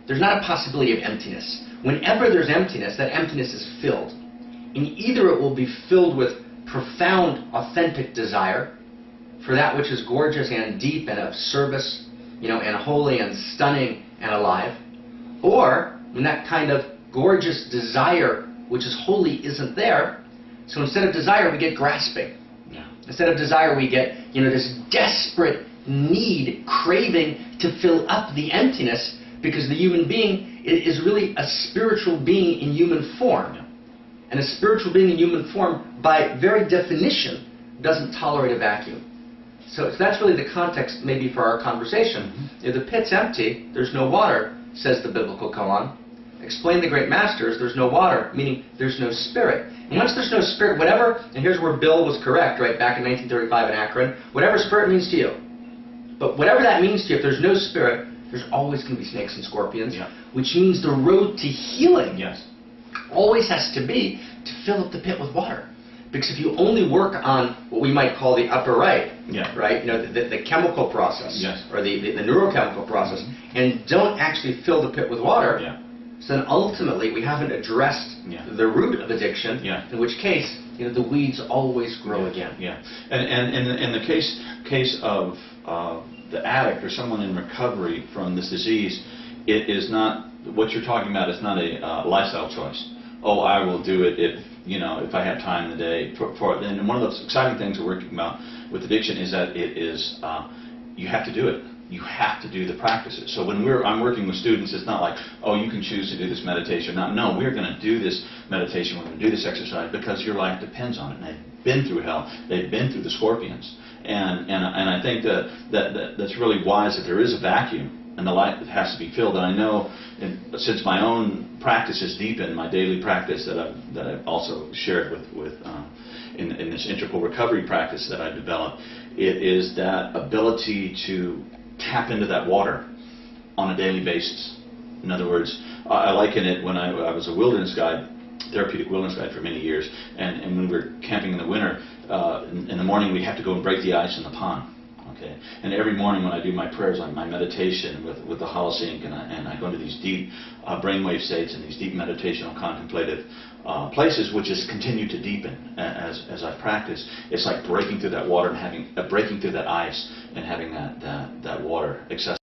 there's not a possibility of emptiness. Whenever there's emptiness, that emptiness is filled. And either it will be filled with profound, authentic desire for that which is gorgeous and deep and of service, and holy and stunning and alive, or when that kind of gorgeous desire which is holy isn't there, so instead of desire we get grasping. Yeah. Instead of desire we get this desperate need, craving to fill up the emptiness, because the human being is really a spiritual being in human form. Yeah. And a spiritual being in human form, by very definition, doesn't tolerate a vacuum. So that's really the context maybe for our conversation. Mm-hmm. If the pit's empty, there's no water, says the biblical koan. Explain the great masters, there's no water, meaning there's no spirit. And once there's no spirit, whatever, and here's where Bill was correct, right, back in 1935 in Akron, whatever spirit means to you. But whatever that means to you, if there's no spirit, there's always going to be snakes and scorpions, yeah. which means the road to healing Yes. always has to be to fill up the pit with water. Because if you only work on what we might call the upper right, Yeah. right, the chemical process, Yes. or the neurochemical process, and don't actually fill the pit with water, Yeah. so then ultimately we haven't addressed Yeah. the root of addiction, Yeah. in which case the weeds always grow again. Yeah, and in the case of the addict or someone in recovery from this disease, it is not what you're talking about. It's not a lifestyle choice. Oh, I will do it if I have time in the day. And one of those exciting things we're working about with addiction is that it is you have to do it. You have to do the practices. So when I'm working with students, it's not like, oh, you can choose to do this meditation. No, we're going to do this meditation. We're going to do this exercise because your life depends on it. And they've been through hell. They've been through the scorpions. And I think that's really wise that there is a vacuum and the light that has to be filled. And I know, since my own practice is deepened, my daily practice that I've also shared with in this integral recovery practice that I've developed, it is that ability to tap into that water on a daily basis. In other words, I liken it when I was a wilderness guide, therapeutic wilderness guide for many years, and when we were camping in the winter, in the morning we have to go and break the ice in the pond. Okay, and every morning when I do my prayers, my meditation with the holosync, and I go into these deep brainwave states and these deep meditational contemplative places, which has continued to deepen as I practice. It's like breaking through that water and breaking through that ice and having that water accessible.